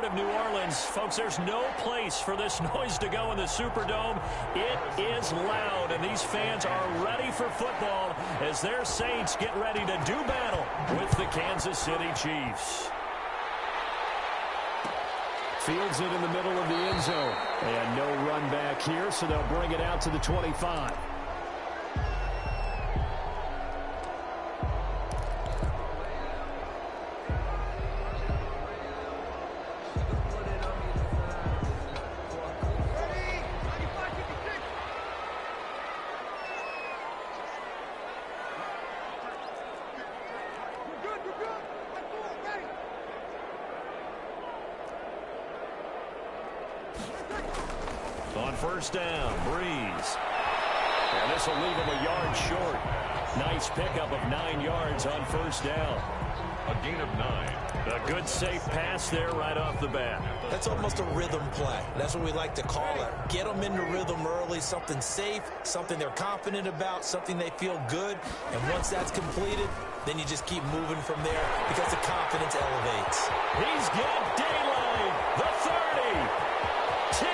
of New Orleans. Folks, there's no place for this noise to go in the Superdome. It is loud, and these fans are ready for football as their Saints get ready to do battle with the Kansas City Chiefs. Fields it in the middle of the end zone. And no run back here, so they'll bring it out to the 25. On first down, Breeze. And this will leave him a yard short. Nice pickup of 9 yards on first down. A gain of 9. A good safe pass there right off the bat. That's almost a rhythm play. That's what we like to call it. Get them into rhythm early, something safe, something they're confident about, something they feel good. And once that's completed, then you just keep moving from there because the confidence elevates. He's got daylight. The 30. 10.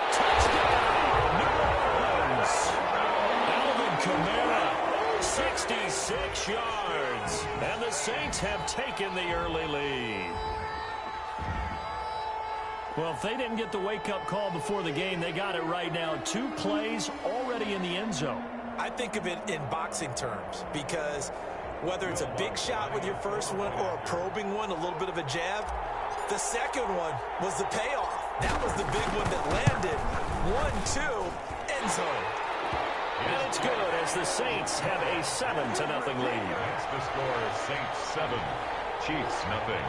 Touchdown, New Orleans. Alvin Kamara, 66 yards. And the Saints have taken the early lead. Well, if they didn't get the wake-up call before the game, they got it right now. 2 plays already in the end zone. I think of it in boxing terms because whether it's a big shot with your first one or a probing one, a little bit of a jab, the second one was the payoff. That was the big one that landed. 1-2, end zone. And it's good as the Saints have a 7-0 lead. The score is Saints 7, Chiefs nothing.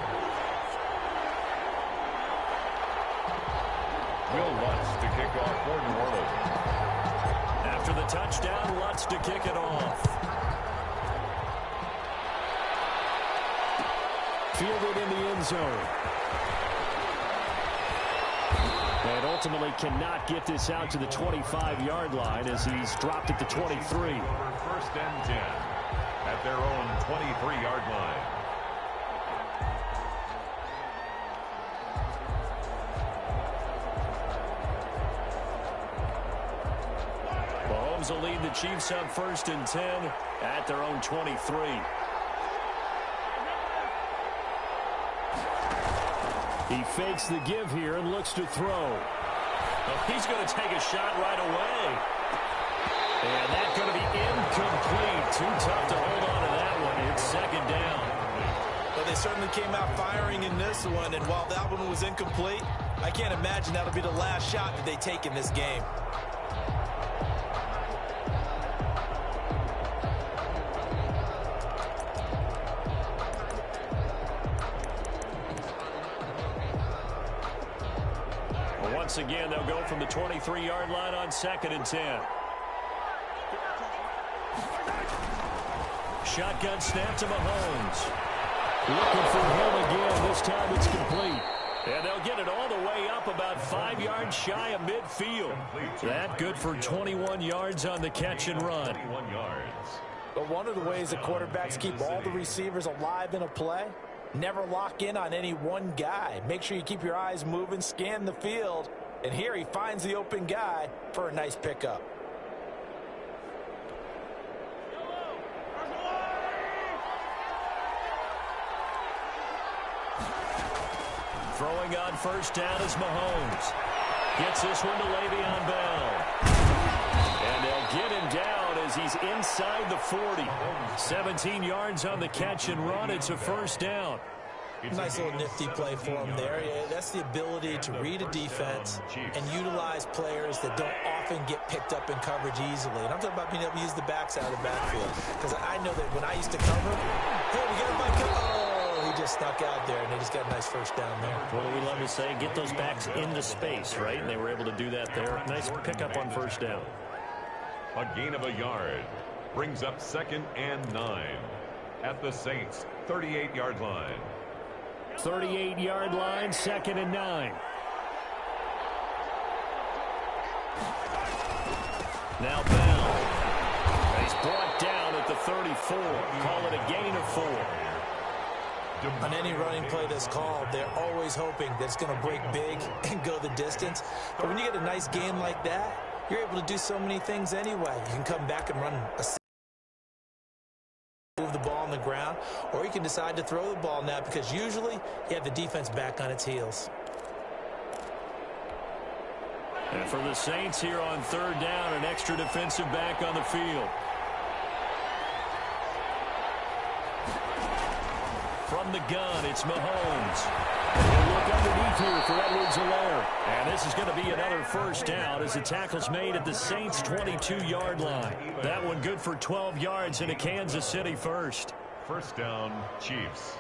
Will Lutz to kick off for New Orleans. After the touchdown, Lutz to kick it off. Fielded in the end zone. And ultimately cannot get this out to the 25-yard line as he's dropped at the 23. First and 10 at their own 23-yard line. Mahomes will lead the Chiefs up first and 10 at their own 23. He fakes the give here and looks to throw. Well, he's going to take a shot right away. And that's going to be incomplete. Too tough to hold on to that one. It's second down. Well, they certainly came out firing in this one, and while that one was incomplete, I can't imagine that'll be the last shot that they take in this game. Once again, they'll go from the 23-yard line on second and 10. Shotgun snap to Mahomes. Looking for him again. This time it's complete. And they'll get it all the way up about 5 yards shy of midfield. That good for 21 yards on the catch and run. 21 yards. But one of the ways that quarterbacks keep all the receivers alive in a play, never lock in on any one guy. Make sure you keep your eyes moving, scan the field. And here he finds the open guy for a nice pickup. Throwing on first down is Mahomes. Gets this one to Le'Veon Bell. And they'll get him down as he's inside the 40. 17 yards on the catch and run. It's a first down. Nice little nifty play for him there. Yeah, that's the ability to read a defense and utilize players that don't often get picked up in coverage easily. And I'm talking about being able to use the backs out of the backfield. Because I know that when I used to cover, hey, we got a back. Oh, he just snuck out there, and they just got a nice first down there. What do we love to say? Get those backs into space, right? And they were able to do that there. Nice pickup on first down. A gain of a yard brings up second and 9 at the Saints' 38-yard line. 38-yard line, second and 9. Now Bell. He's brought down at the 34. Call it a gain of 4. On any running play that's called, they're always hoping that it's going to break big and go the distance. But when you get a nice game like that, you're able to do so many things anyway. You can come back and run a move the ball on the ground, or you can decide to throw the ball now because usually you have the defense back on its heels. And for the Saints here on third down, an extra defensive back on the field. From the gun, it's Mahomes. He'll look underneath here for Edwards-Helaire. And this is going to be another first down as the tackle's made at the Saints' 22-yard line. That one good for 12 yards and a Kansas City first. First down, Chiefs.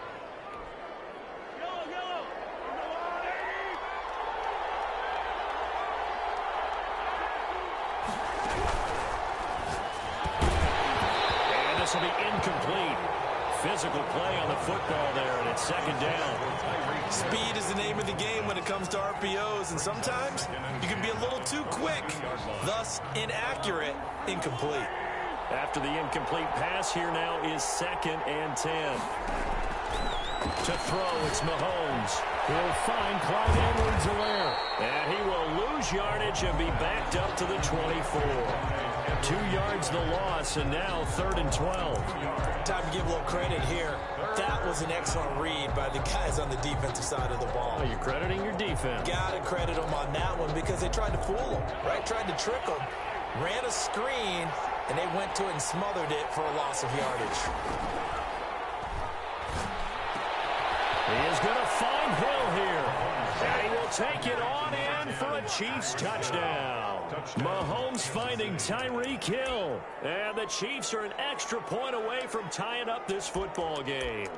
And this will be incomplete. Physical play on the football there, and it's second down. Speed is the name of the game when it comes to RPOs, and sometimes you can be a little too quick, thus inaccurate, incomplete. After the incomplete pass, here now is second and 10. To throw, it's Mahomes. He'll find Clyde Edwards-Helaire. And he will lose yardage and be backed up to the 24. 2 yards the loss, and now third and 12. Time to give a little credit here. That was an excellent read by the guys on the defensive side of the ball. Oh, you're crediting your defense. Got to credit them on that one because they tried to fool them, right? Tried to trick them. Ran a screen, and they went to it and smothered it for a loss of yardage. He is going to find Hill here. And he will take it on in for a Chiefs touchdown. Mahomes finding Tyreek Hill. And the Chiefs are an extra point away from tying up this football game.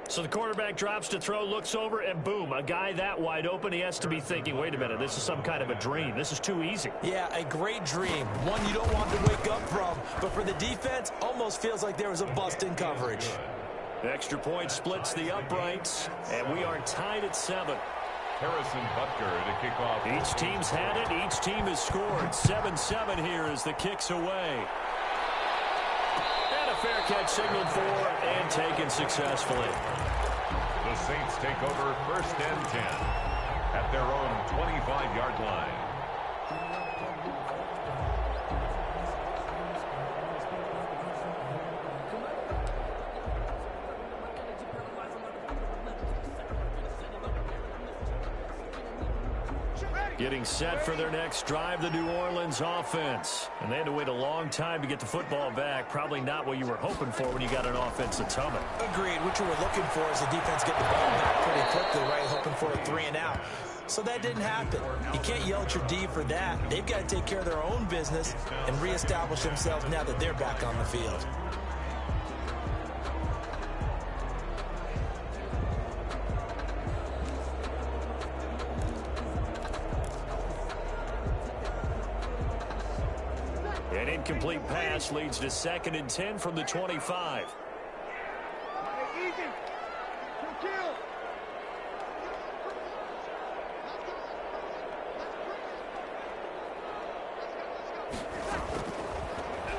So the quarterback drops to throw, looks over, and boom, a guy that wide open, he has to be thinking, wait a minute, this is some kind of a dream. This is too easy. Yeah, a great dream. One you don't want to wake up from. But for the defense, almost feels like there was a bust in coverage. Extra point splits the uprights, and we are tied at 7. Harrison Butker to kick off. Each team's had it. Each team has scored. 7-7 here as the kick's away. And a fair catch signaled for and taken successfully. The Saints take over first and 10 at their own 25-yard line. Getting set for their next drive, the New Orleans offense. And they had to wait a long time to get the football back. Probably not what you were hoping for when you got an offense that's humming. Agreed. What you were looking for is the defense get the ball back pretty quickly, right? Hoping for a 3 and out. So that didn't happen. You can't yell at your D for that. They've got to take care of their own business and reestablish themselves now that they're back on the field. An incomplete pass leads to second and 10 from the 25.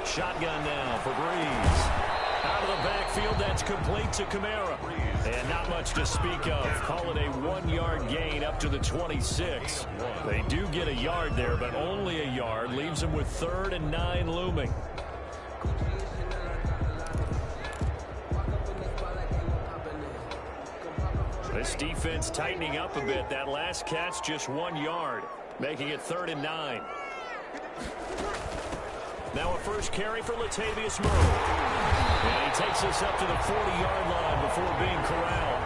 Shotgun now for Breeze. Out of the backfield, that's complete to Kamara. And not much to speak of. Call it a 1-yard gain up to the 26. They do get a yard there, but only a yard. Leaves them with 3rd and 9 looming. This defense tightening up a bit. That last catch just 1 yard, making it 3rd and 9. Now a first carry for Latavius Murray. And he takes us up to the 40-yard line before being corralled.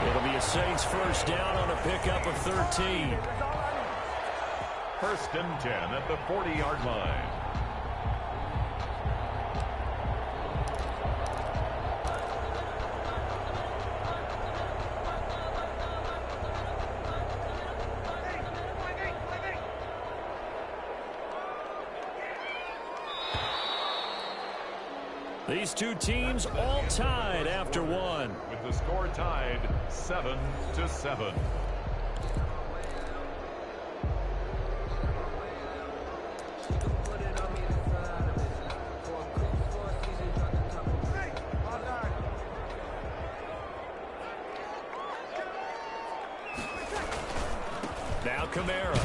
It'll be a Saints first down on a pickup of 13. First and 10 at the 40-yard line. These two teams all tied after one. With the score tied 7-7. Now Kamara.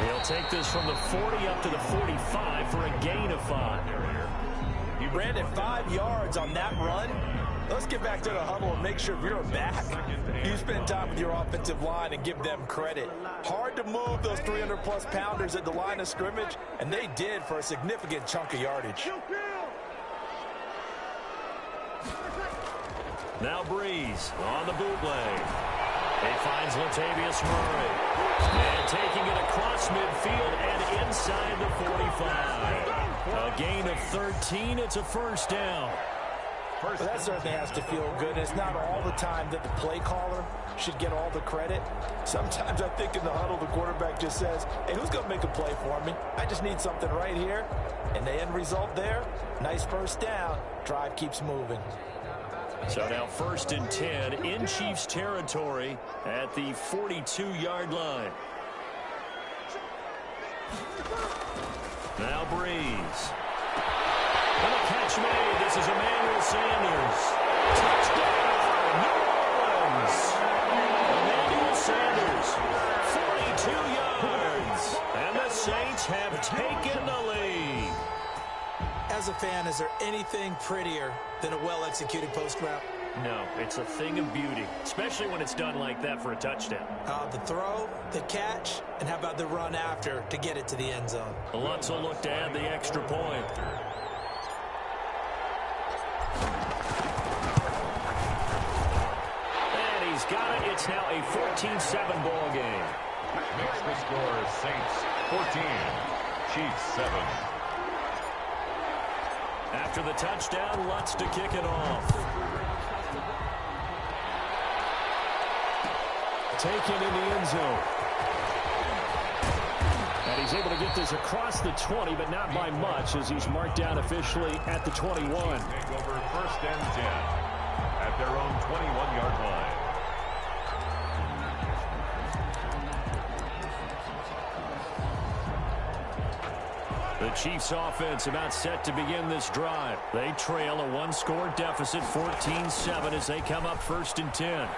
He'll take this from the 40 up to the 45 for a gain of 5. He ran it 5 yards on that run. Let's get back to the huddle and make sure you're back. You spend time with your offensive line and give them credit. Hard to move those 300-plus pounders at the line of scrimmage, and they did for a significant chunk of yardage. Now Breeze on the bootleg. He finds Latavius Murray. And taking it across midfield and inside the 45. A gain of 13. It's a first down. Well, that certainly has to feel good. It's not all the time that the play caller should get all the credit. Sometimes I think in the huddle, the quarterback just says, hey, who's going to make a play for me? I just need something right here. And the end result there, nice first down. Drive keeps moving. So now 1st and 10 in Chiefs territory at the 42-yard line. Now Breeze. And a catch made. This is Emmanuel Sanders. Touchdown, New Orleans. Emmanuel Sanders, 42 yards. And the Saints have taken the lead. As a fan, is there anything prettier than a well-executed post route? No, it's a thing of beauty, especially when it's done like that for a touchdown. The throw, the catch, and how about the run after to get it to the end zone? Lutz will look to add the extra point. And he's got it. It's now a 14-7 ball game. Makes the score Saints 14, Chiefs 7. After the touchdown, Lutz to kick it off. Taken in the end zone. And he's able to get this across the 20, but not by much, as he's marked down officially at the 21. Take over 1st and 10 at their own 21-yard line. The Chiefs offense about set to begin this drive. They trail a one-score deficit, 14-7, as they come up 1st and 10.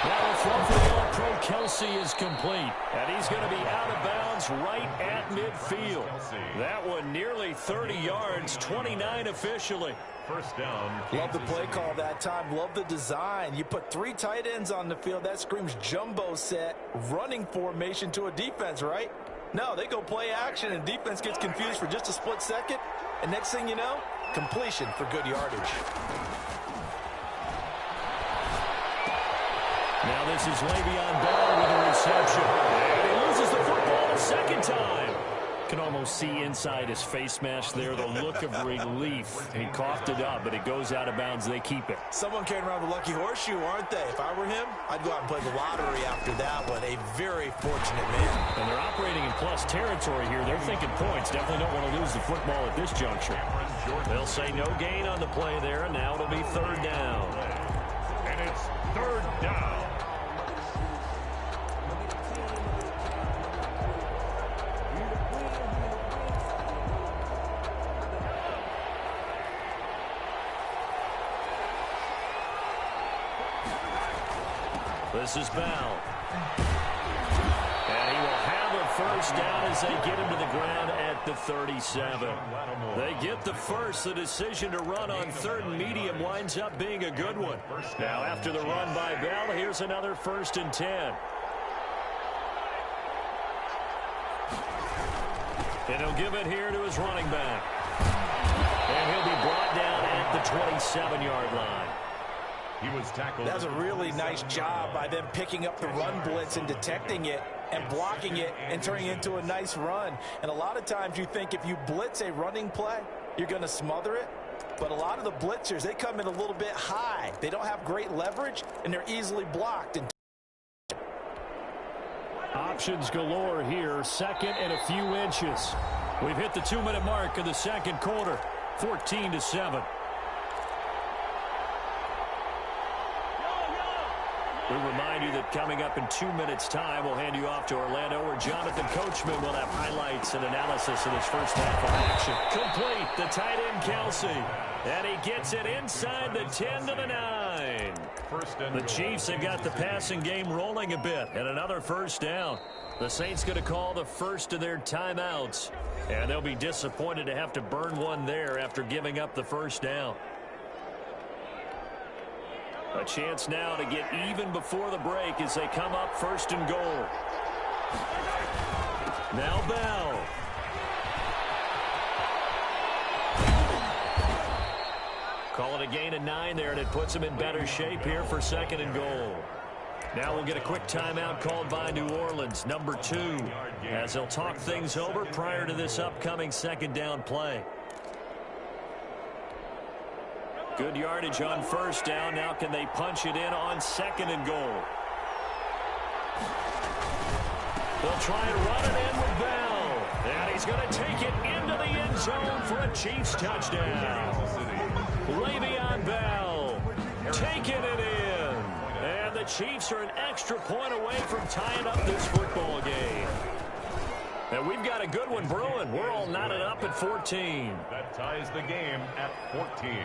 Now the throw for the All-Pro Kelsey is complete. And he's going to be out of bounds right at midfield. That one nearly 30 yards, 29 officially. First down. Love the play call that time. Love the design. You put 3 tight ends on the field. That screams jumbo set, running formation to a defense, right? No, they go play action, and defense gets confused for just a split second. And next thing you know, completion for good yardage. Now this is Le'Veon Bell with a reception. And he loses the football a second time. Can almost see inside his face mask there the look of relief. He coughed it up, but it goes out of bounds. They keep it. Someone carrying around the lucky horseshoe, aren't they? If I were him, I'd go out and play the lottery after that one. A very fortunate man. And they're operating in plus territory here. They're thinking points. Definitely don't want to lose the football at this juncture. They'll say no gain on the play there, and now it'll be 3rd down. And it's 3rd down. This is Bell. And he will have a first down as they get him to the ground at the 37. They get the first. The decision to run on 3rd and medium winds up being a good one. Now after the run by Bell, here's another 1st and 10. And he'll give it here to his running back. And he'll be brought down at the 27-yard line. He was tackled. That was a really nice job by them picking up the run blitz and detecting it and blocking it and turning it into a nice run. And a lot of times you think if you blitz a running play, you're going to smother it. But a lot of the blitzers, they come in a little bit high. They don't have great leverage, and they're easily blocked. Options galore here. 2nd and a few inches. We've hit the 2-minute mark of the 2nd quarter. 14-7. We remind you that coming up in 2 minutes' time, we'll hand you off to Orlando, where Jonathan Coachman will have highlights and analysis of this first half of action. Complete, the tight end Kelsey. And he gets it inside the 10 to the 9. first and The goal. Chiefs have got the passing game rolling a bit, and another first down. The Saints going to call the first of their timeouts, and they'll be disappointed to have to burn one there after giving up the first down. A chance now to get even before the break as they come up first and goal. Now Bell. Call it a gain of 9 there, and it puts them in better shape here for second and goal. Now we'll get a quick timeout called by New Orleans, number 2, as they'll talk things over prior to this upcoming second down play. Good yardage on first down. Now can they punch it in on second and goal? They'll try and run it in with Bell. And he's going to take it into the end zone for a Chiefs touchdown. Le'Veon Bell taking it in. And the Chiefs are an extra point away from tying up this football game. And we've got a good one brewing. We're all knotted up at 14. That ties the game at 14.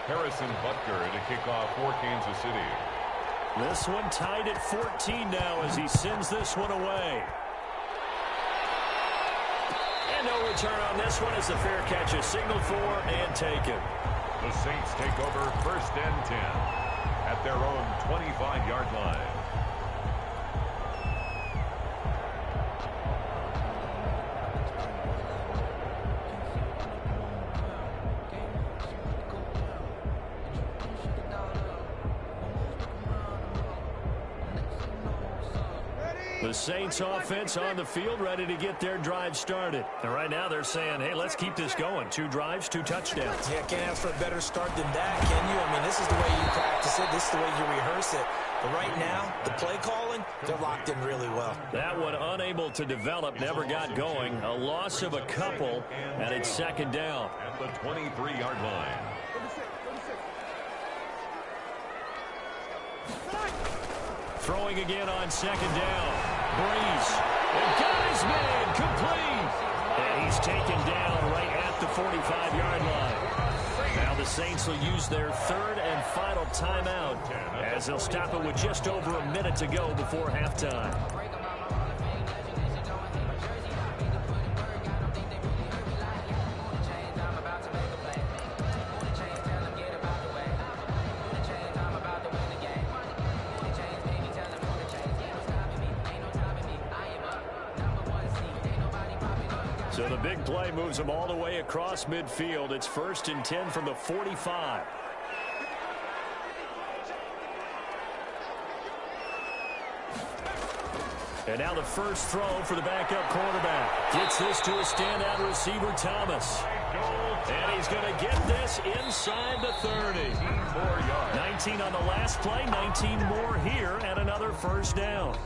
Harrison Butker to kick off for Kansas City. This one tied at 14 now as he sends this one away. And no return on this one as the fair catch is signaled for and taken. The Saints take over first and 10 at their own 25-yard line. The Saints offense on the field ready to get their drive started. And right now they're saying, hey, let's keep this going. 2 drives, 2 touchdowns. Yeah, can't ask for a better start than that, can you? I mean, this is the way you practice it. This is the way you rehearse it. But right now, the play calling, they're locked in really well. That one unable to develop, never got going. A loss of a couple, and it's second down. At the 23-yard line. Throwing again on second down. Breeze. And got his man complete. And he's taken down right at the 45-yard line. Now the Saints will use their third and final timeout as they'll stop it with just over a minute to go before halftime. So the big play moves them all the way across midfield. It's first and 10 from the 45. And now the first throw for the backup quarterback. Gets this to a standout receiver, Thomas. And he's going to get this inside the 30. 19 on the last play, 19 more here, and another first down.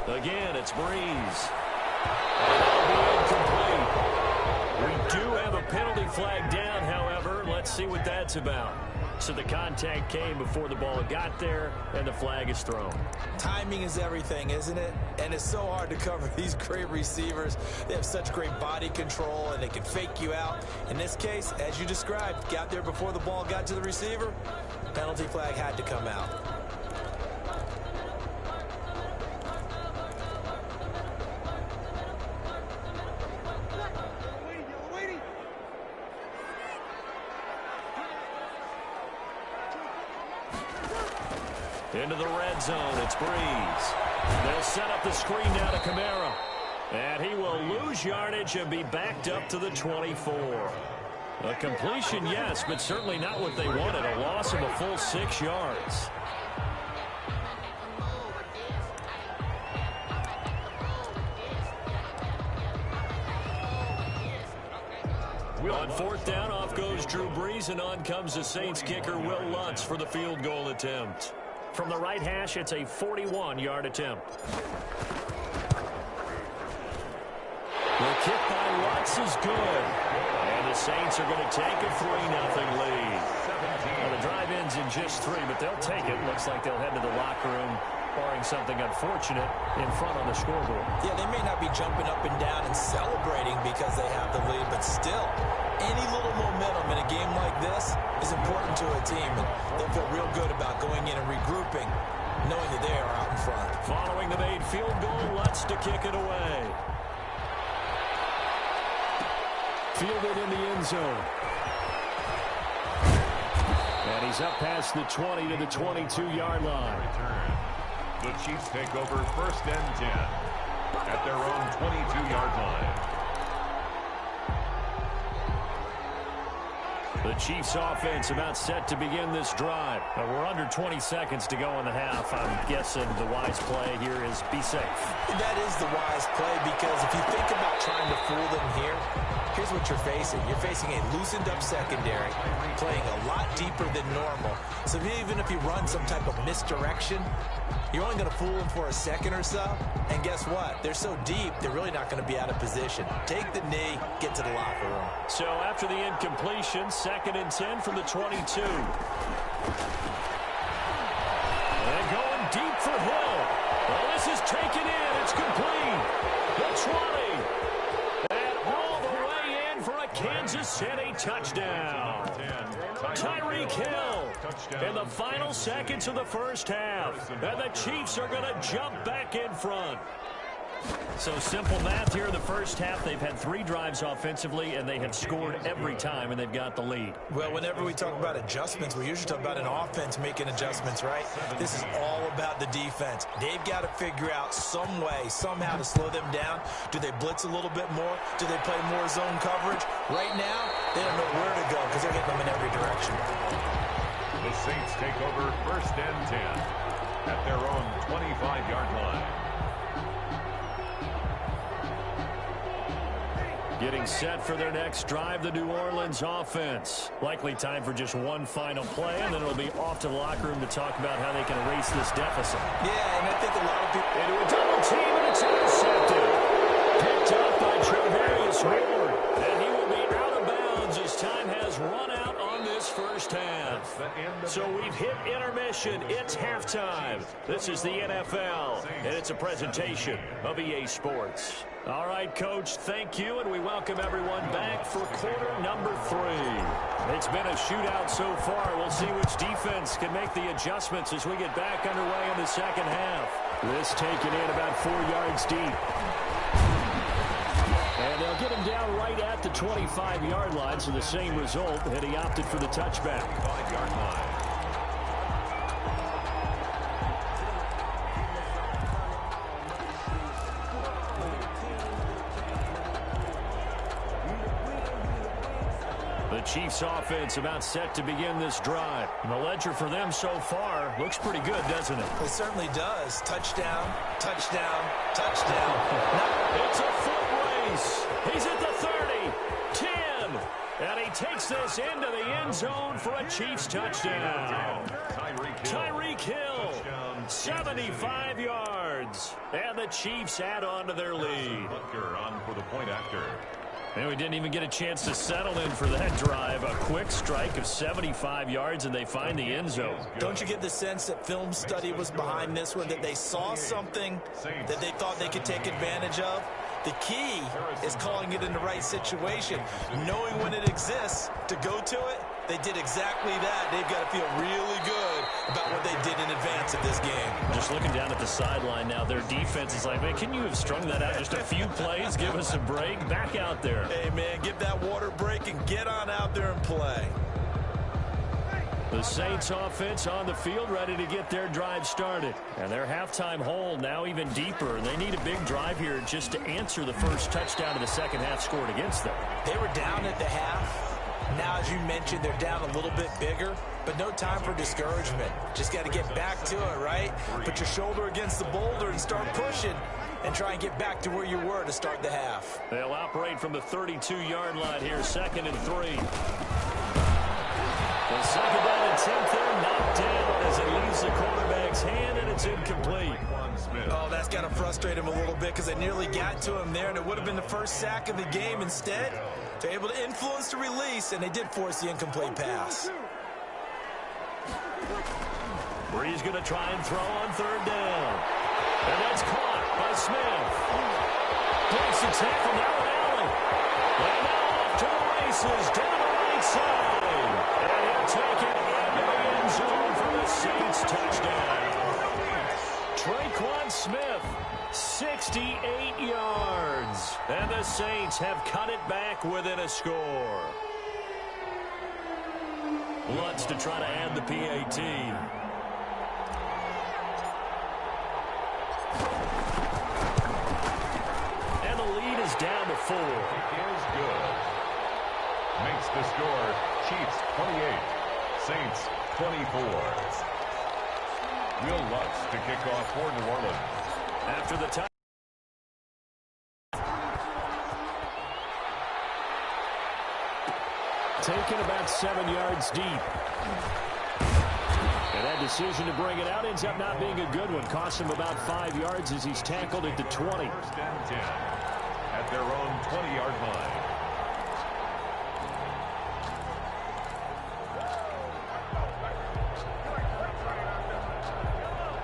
Again, it's Breeze. And that'll be incomplete. We do have a penalty flag down, however. Let's see what that's about. So the contact came before the ball got there, and the flag is thrown. Timing is everything, isn't it? And it's so hard to cover these great receivers. They have such great body control, and they can fake you out. In this case, as you described, got there before the ball got to the receiver. Penalty flag had to come out. Into the red zone, it's Breeze. They'll set up the screen down to Kamara. And he will lose yardage and be backed up to the 24. A completion, yes, but certainly not what they wanted. A loss of a full 6 yards. On fourth down, off goes Drew Brees, and on comes the Saints kicker, Will Lutz, for the field goal attempt. From the right hash, it's a 41-yard attempt. The kick by Lutz is good. And the Saints are going to take a 3-0 lead. Well, the drive ends in just 3, but they'll take it. Looks like they'll head to the locker room, barring something unfortunate, in front on the scoreboard. Yeah, they may not be jumping up and down and celebrating because they have the lead, but still, any little momentum in a game like this is important to a team, and they'll feel real good about going in and regrouping, knowing that they are out in front. Following the made field goal, Lutz to kick it away. Fielded in the end zone. And he's up past the 20 to the 22-yard line. Return. The Chiefs take over 1st and 10 at their own 22-yard line. The Chiefs offense about set to begin this drive. We're under 20 seconds to go in the half. I'm guessing the wise play here is be safe. That is the wise play, because if you think about trying to fool them here, here's what you're facing. You're facing a loosened-up secondary, playing a lot deeper than normal. So even if you run some type of misdirection, you're only going to fool them for a second or so. And guess what? They're so deep, they're really not going to be out of position. Take the knee, get to the locker room. So after the incompletion, 2nd and 10 from the 22. And going deep for Hill. Well, this is taken in. It's complete. The 20. And all the way in for a Kansas City touchdown. Tyreek Hill in the final seconds of the first half. And the Chiefs are going to jump back in front. So simple math here in the first half. They've had 3 drives offensively, and they have scored every time, and they've got the lead. Well, whenever we talk about adjustments, we usually talk about an offense making adjustments, right? This is all about the defense. They've got to figure out some way, somehow to slow them down. Do they blitz a little bit more? Do they play more zone coverage? Right now, they don't know where to go because they're hitting them in every direction. The Saints take over 1st and 10 at their own 25-yard line. Getting set for their next drive, the New Orleans offense. Likely time for just one final play, and then it'll be off to the locker room to talk about how they can erase this deficit. Yeah, and I think a lot of people... Into a double team, and it's intercepted. Picked up by Travarius Ward, and he will be out of bounds as time has run out on this first half. So we've hit intermission. It's halftime. This is the NFL, and it's a presentation of EA Sports. All right, Coach, thank you, and we welcome everyone back for quarter number 3. It's been a shootout so far. We'll see which defense can make the adjustments as we get back underway in the second half. This taken in about 4 yards deep. And they'll get him down right at the 25-yard line, so the same result, and he opted for the touchback. 5-yard line. The Chiefs offense about set to begin this drive. And the ledger for them so far looks pretty good, doesn't it? It certainly does. Touchdown, touchdown, touchdown. It's a foot race. He's at the 30, 10, and he takes this into the end zone for a Chiefs touchdown. Tyreek Hill, 75 yards, and the Chiefs add on to their lead. On for the point after. And we didn't even get a chance to settle in for that drive. A quick strike of 75 yards, and they find the end zone. Don't you get the sense that film study was behind this one, that they saw something that they thought they could take advantage of? The key is calling it in the right situation, knowing when it exists to go to it. They did exactly that. They've got to feel really good about what they did in advance of this game. Just looking down at the sideline now, their defense is like, man, can you have strung that out just a few plays? Give us a break. Back out there. Hey, man, give that water break and get on out there and play. The Saints offense on the field ready to get their drive started. And their halftime hole now even deeper. They need a big drive here just to answer the first touchdown of the second half scored against them. They were down at the half. Now, as you mentioned, they're down a little bit bigger, but no time for discouragement. Just got to get back to it, right? Put your shoulder against the boulder and start pushing. and try and get back to where you were to start the half. They'll operate from the 32-yard line here, 2nd and 3. The 2nd down attempt there knocked down as it leaves the quarterback's hand, and it's incomplete. Oh, that's got to frustrate him a little bit because they nearly got to him there, and it would have been the first sack of the game. Instead, they're able to influence the release, and they did force the incomplete pass. Bree's going to try and throw on 3rd down. And that's caught by Smith. Breaks the tackle now in alley. And now off to the races down the right side. And he'll take it into the end zone for the Saints touchdown. Traquan Smith, 68 yards. And the Saints have cut it back within a score. Lutz to try to add the PAT. And the lead is down to 4. It is good. Makes the score Chiefs 28, Saints 24. Will Lutz to kick off for New Orleans. After the time. Taken about 7 yards deep. And that decision to bring it out ends up not being a good one. Cost him about 5 yards as he's tackled at the 20. 1st and 10 at their own 20-yard line.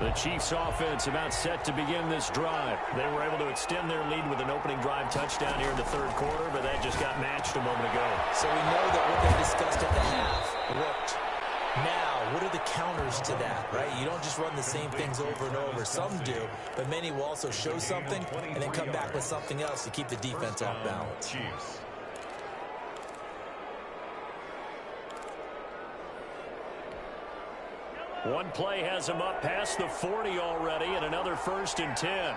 The Chiefs offense about set to begin this drive. They were able to extend their lead with an opening drive touchdown here in the 3rd quarter, but that just got matched a moment ago. So we know that what they discussed at the half worked. Now, what are the counters to that, right? You don't just run the same things over and over. Some do, but many will also show something and then come back with something else to keep the defense off balance. Chiefs. One play has him up past the 40 already, and another 1st and 10.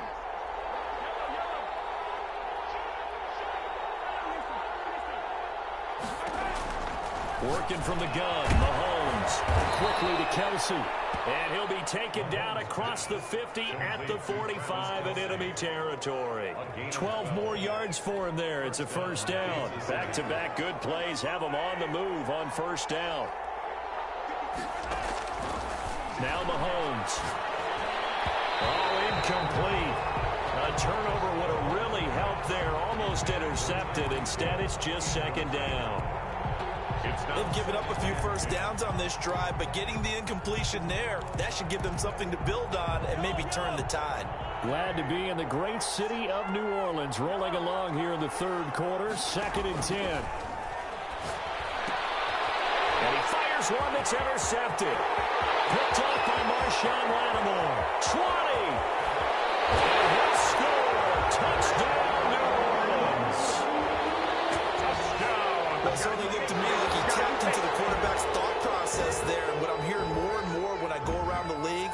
Working from the gun, Mahomes quickly to Kelsey. And he'll be taken down across the 50 at the 45 in enemy territory. 12 more yards for him there. It's a 1st down. Back-to-back good plays have him on the move on 1st down. Now Mahomes. Oh, incomplete. A turnover would have really helped there. Almost intercepted. Instead, it's just 2nd down. They've given up a few 1st downs on this drive, but getting the incompletion there, that should give them something to build on and maybe turn the tide. Glad to be in the great city of New Orleans, rolling along here in the 3rd quarter, 2nd and 10. And he fires one that's intercepted. Picked off by Marshawn Lattimore. 20. And he'll score. Touchdown, New Orleans. Touchdown. Well, it certainly looked to me like he tapped into the quarterback's thought process there. And what I'm hearing more and more when I go around the league,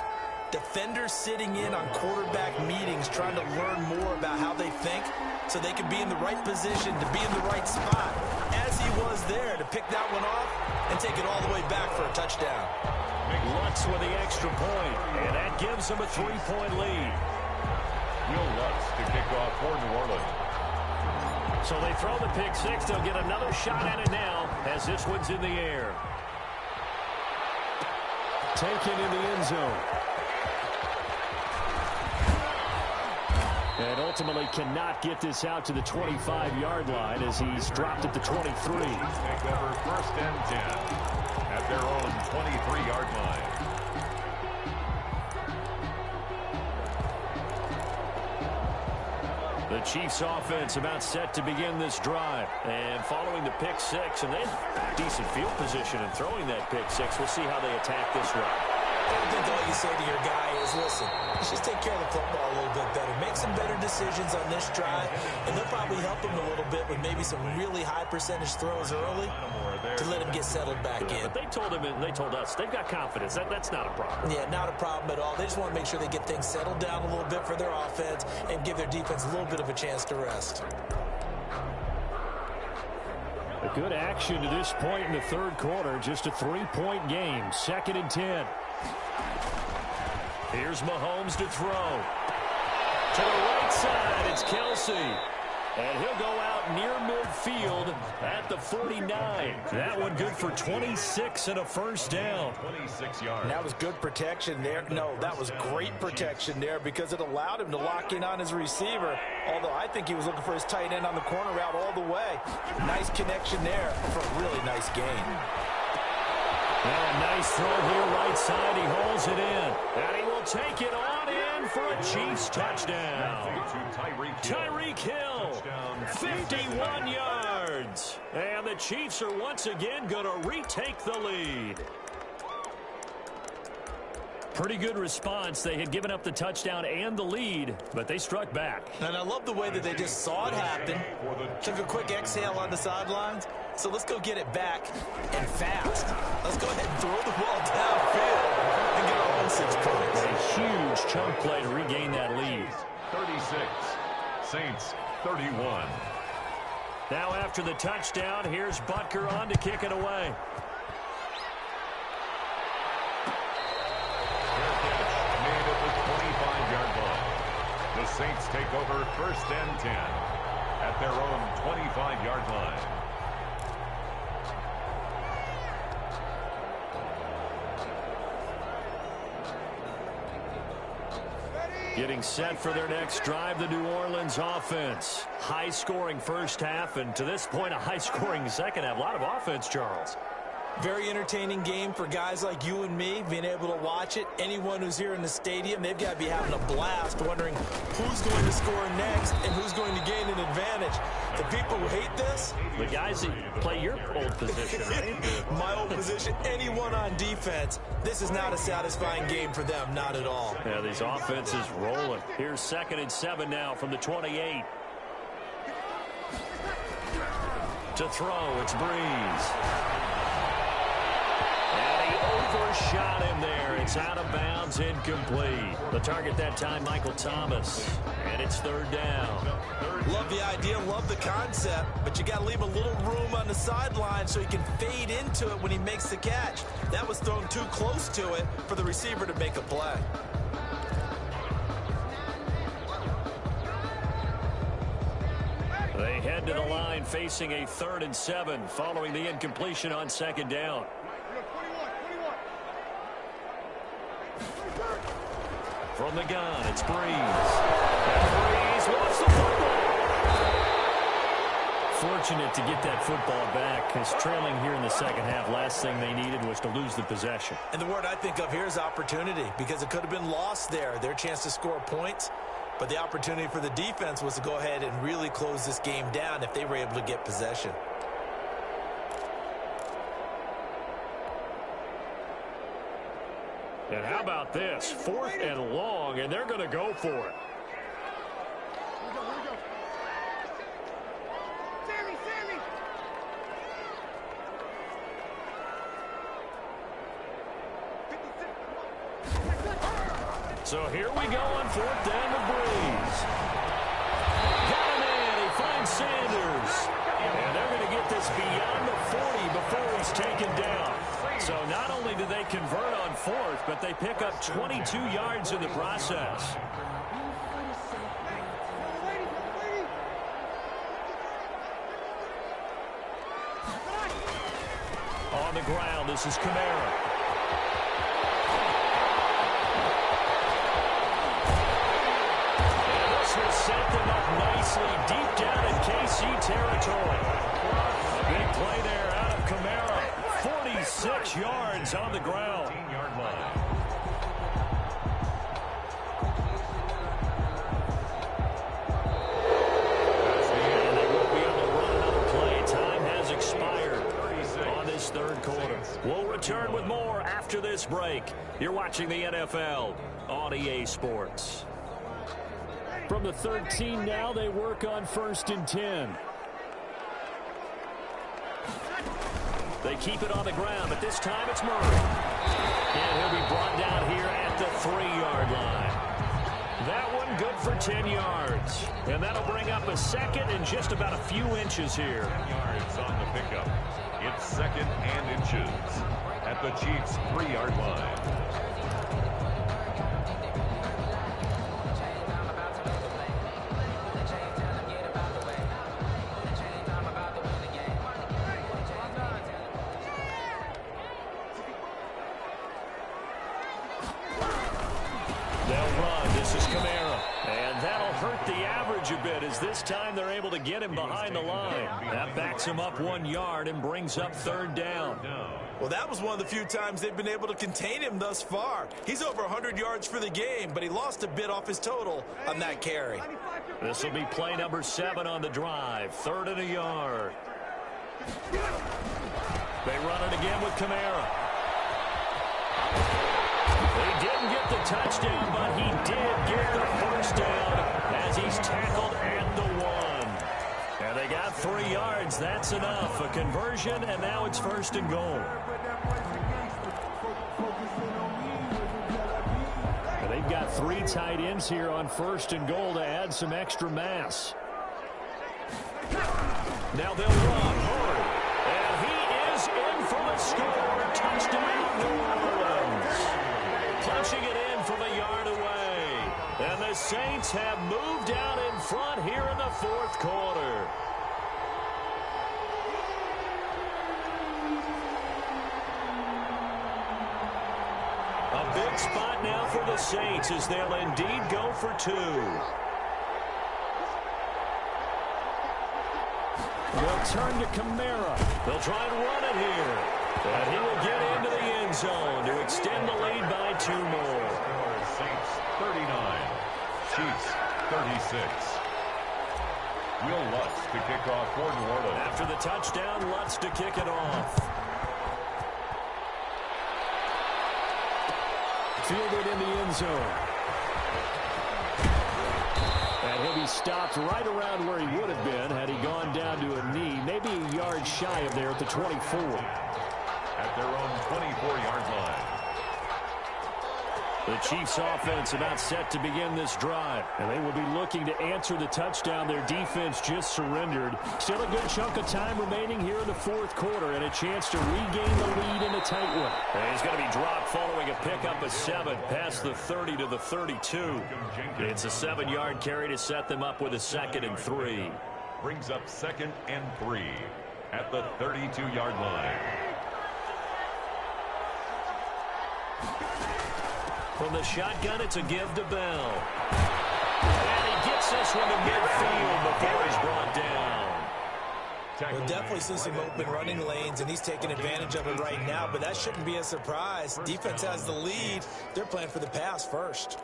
defenders sitting in on quarterback meetings trying to learn more about how they think so they can be in the right position to be in the right spot, as he was there to pick that one off and take it all the way back for a touchdown. Lutz with the extra point, and that gives him a 3-point lead. Will Lutz to kick off for New Orleans. So they throw the pick 6. They'll get another shot at it now as this one's in the air. Taken in the end zone. And ultimately cannot get this out to the 25-yard line as he's dropped at the 23. Take over 1st and 10 at their own 23-yard line. The Chiefs offense about set to begin this drive. And following the pick 6, and they have decent field position in throwing that pick 6. We'll see how they attack this one. I think all you say to your guy is, listen, let's just take care of the football a little bit better. Make some better decisions on this drive, and they'll probably help him a little bit with maybe some really high percentage throws early to let him get settled back in. But they told him, and they told us, they've got confidence. That's not a problem. Yeah, not a problem at all. They just want to make sure they get things settled down a little bit for their offense and give their defense a little bit of a chance to rest. A good action to this point in the 3rd quarter. Just a 3-point game. 2nd and 10. Here's Mahomes to throw. To the right side, it's Kelsey. And he'll go out near midfield at the 49. That one good for 26 and a first down. 26 yards. And that was good protection there. No, that was great protection there because it allowed him to lock in on his receiver. Although I think he was looking for his tight end on the corner route all the way. Nice connection there for a really nice gain. And a nice throw here right side. He holds it in. And he will take it on in for a Chiefs touchdown. Tyreek Hill, 51 yards. And the Chiefs are once again going to retake the lead. Pretty good response. They had given up the touchdown and the lead, but they struck back. And I love the way that they just saw it happen. Took a quick exhale on the sidelines. So let's go get it back and fast. Let's go ahead and throw the ball downfield and get our own 6 points. A huge chunk play to regain that lead. 36. Saints 31. Now after the touchdown, here's Butker on to kick it away. Made at the 25-yard line. The Saints take over 1st and 10 at their own 25-yard line. Getting set for their next drive, the New Orleans offense. High-scoring first half, and to this point, a high-scoring second half. A lot of offense, Charles. Very entertaining game for guys like you and me, being able to watch it. Anyone who's here in the stadium, they've got to be having a blast, wondering who's going to score next and who's going to gain an advantage. The people who hate this, the guys that play your old position, right? My old position, anyone on defense, this is not a satisfying game for them, not at all. Yeah, these offenses rolling. Here's 2nd and 7 now from the 28. To throw, it's Breeze. Overshot him there. It's out of bounds, incomplete. The target that time, Michael Thomas. And it's 3rd down. Love the idea, love the concept, but you got to leave a little room on the sideline so he can fade into it when he makes the catch. That was thrown too close to it for the receiver to make a play. They head to the line facing a 3rd and 7 following the incompletion on 2nd down. From the gun, it's Breeze. Breeze wants the football. Fortunate to get that football back, because trailing here in the second half, last thing they needed was to lose the possession. And the word I think of here is opportunity, because it could have been lost there. Their chance to score points, but the opportunity for the defense was to go ahead and really close this game down if they were able to get possession. And how about this? 4th and long, and they're going to go for it. So here we go on 4th down to Breeze. Got him in. He finds Sanders. And they're going to get this beyond the 40 before he's taken down. So not only do they convert on 4th, but they pick up 22 yards in the process. On the ground, this is Kamara. And this will set them up nicely deep down in KC territory. A big play there out of Kamara. 46 yards on the ground. 15-yard line. And they will be able to run another play. Time has expired on this 3rd quarter. We'll return with more after this break. You're watching the NFL on EA Sports. From the 13 now, they work on 1st and 10. They keep it on the ground, but this time it's Murray. And he'll be brought down here at the 3-yard line. That one good for 10 yards. And that'll bring up a 2nd and just about a few inches here. 10 yards on the pickup. It's 2nd and inches at the Chiefs' 3-yard line. This is Kamara. And that'll hurt the average a bit as this time they're able to get him behind the line. That backs him up 1 yard and brings up 3rd down. Well, that was one of the few times they've been able to contain him thus far. He's over 100 yards for the game, but he lost a bit off his total on that carry. This will be play number 7 on the drive. 3rd and a yard. They run it again with Kamara. He didn't get the touchdown, but he did get the 1st down as he's tackled at the 1. And they got 3 yards. That's enough. A conversion, and now it's 1st and goal. And they've got 3 tight ends here on 1st and goal to add some extra mass. Now they'll run hard. And he is in for the score. Touchdown, New Orleans. Punching it in from a yard away. And the Saints have moved out in front here in the 4th quarter. A big spot now for the Saints as they'll indeed go for 2. They'll turn to Kamara. They'll try and run it here. And he will get into the end zone to extend the lead by 2 more. Saints 39, Chiefs 36. Will Lutz to kick off for New Orleans. After the touchdown, Lutz to kick it off. Fielded in the end zone. And he'll be stopped right around where he would have been had he gone down to a knee, maybe a yard shy of there at the 24. At their own 24-yard line. The Chiefs offense about set to begin this drive. And they will be looking to answer the touchdown their defense just surrendered. Still a good chunk of time remaining here in the 4th quarter and a chance to regain the lead in a tight one. And he's going to be dropped following a pickup of 7 past the 30 to the 32. It's a 7-yard carry to set them up with a 2nd and 3. Brings up 2nd and 3 at the 32-yard line. From the shotgun, it's a give to Bell. And he gets this one to midfield before he's brought down. We'll definitely see some open running lanes, and he's taking advantage of it right now, but that shouldn't be a surprise. Defense has the lead. They're playing for the pass first.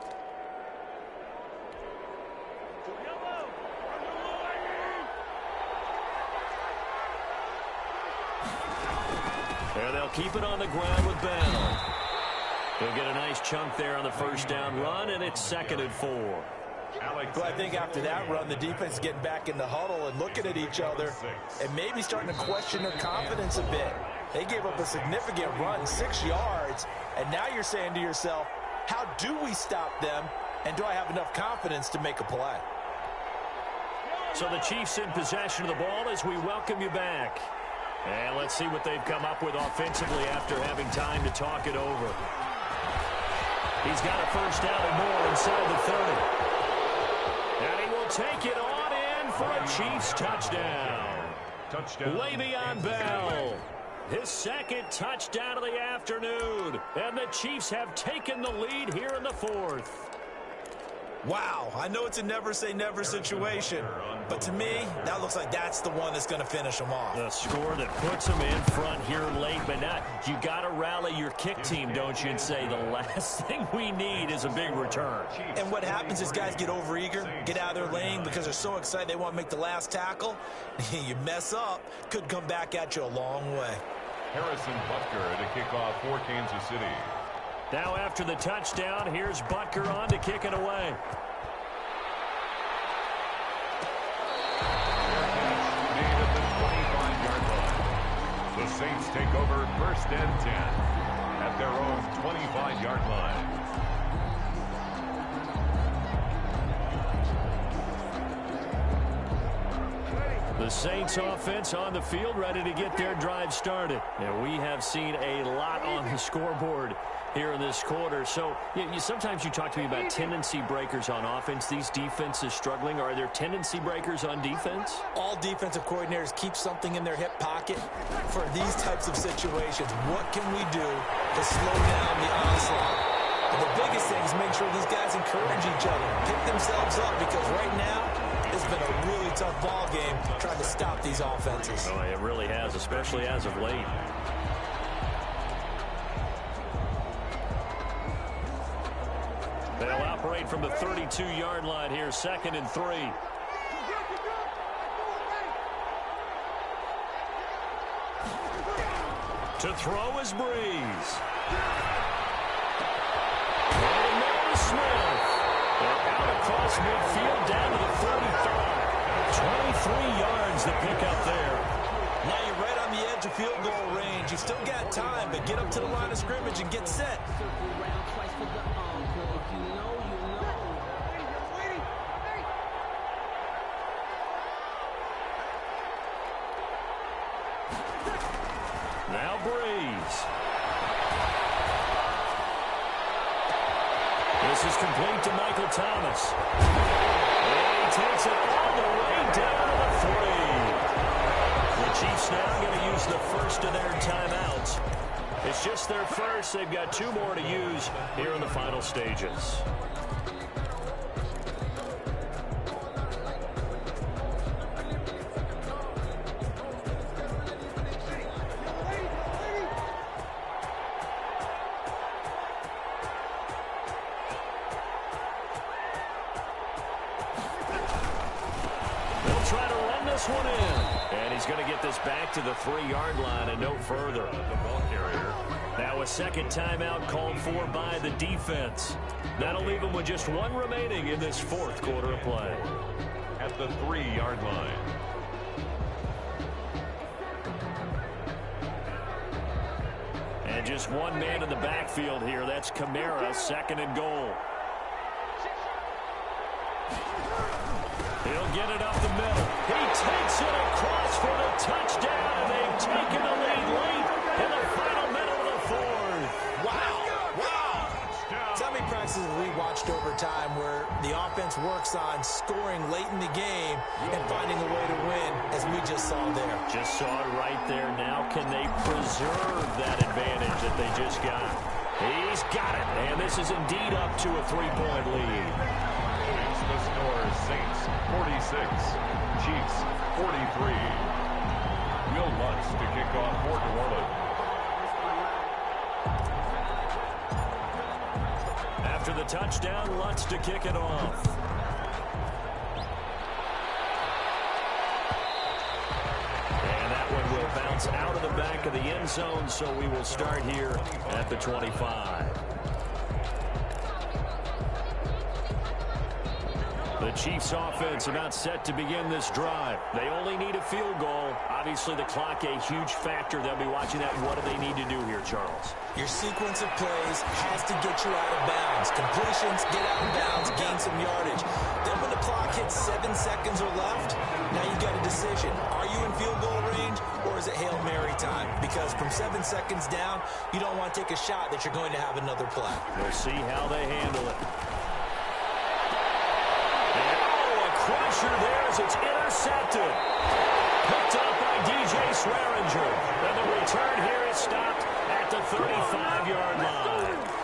And they'll keep it on the ground with Bell. He'll get a nice chunk there on the 1st down run, and it's 2nd and 4. Well, I think after that run, the defense is getting back in the huddle and looking at each other and maybe starting to question their confidence a bit. They gave up a significant run, 6 yards, and now you're saying to yourself, how do we stop them, and do I have enough confidence to make a play? So the Chiefs in possession of the ball as we welcome you back. And let's see what they've come up with offensively after having time to talk it over. He's got a 1st down and more inside the 30. And he will take it on in for a Chiefs touchdown. Le'Veon Bell, his 2nd touchdown of the afternoon. And the Chiefs have taken the lead here in the 4th. Wow, I know it's a never-say-never situation, but to me, that looks like that's the one that's going to finish them off. The score that puts them in front here late, but not. You got to rally your kick team, don't you, and say the last thing we need is a big return. And what happens is guys get overeager, get out of their lane because they're so excited they want to make the last tackle. You mess up, could come back at you a long way. Harrison Butker to kick off for Kansas City. Now after the touchdown, here's Butker on to kick it away. Made at the 25-yard line. The Saints take over 1st and 10 at their own 25-yard line. The Saints offense on the field ready to get their drive started. And we have seen a lot on the scoreboard here in this quarter. So sometimes you talk to me about tendency breakers on offense. These defenses struggling. Are there tendency breakers on defense? All defensive coordinators keep something in their hip pocket for these types of situations. What can we do to slow down the onslaught? And the biggest thing is make sure these guys encourage each other, pick themselves up, because right now it's been a really tough ball game trying to stop these offenses. Oh, it really has, especially as of late. They'll operate from the 32-yard line here, 2nd and 3. To throw is Breeze. And Smith. They're out across midfield down to the 35. 23 yards to pick up there. Now you're right on the edge of field goal range. You've still got time, but get up to the line of scrimmage and get set. Now Breeze. This is complete to Michael Thomas. And he takes it all the way down to the 3. The Chiefs now going to use the first of their timeouts. It's just their first. They've got 2 more to use here in the final stages. Try to run this one in. And he's going to get this back to the 3-yard line and no further. The ball carrier. Now a second timeout called for by the defense. That'll leave him with just 1 remaining in this 4th quarter of play. At the 3-yard line. And just 1 man in the backfield here. That's Kamara, 2nd and goal. He'll get it up the middle. He takes it across for the touchdown, and they've taken the lead late in the final minute of the 4th. Wow. So how many practices have we watched over time where the offense works on scoring late in the game and finding a way to win, as we just saw there? Just saw it right there. Now can they preserve that advantage that they just got? He's got it, and this is indeed up to a 3-point lead. The score, Saints 46, Chiefs 43. Will Lutz to kick off for New Orleans. After the touchdown, Lutz to kick it off. And that one will bounce out of the back of the end zone, so we will start here at the 25. The Chiefs offense about set to begin this drive. They only need a field goal. Obviously, the clock a huge factor. They'll be watching that. What do they need to do here, Charles? Your sequence of plays has to get you out of bounds. Completions, get out of bounds, gain some yardage. Then when the clock hits 7 seconds or left, now you've got a decision. Are you in field goal range, or is it Hail Mary time? Because from 7 seconds down, you don't want to take a shot that you're going to have another play. We'll see how they handle it. Pressure there as it's intercepted. Picked up by DJ Swearinger. And the return here is stopped at the 35-yard line.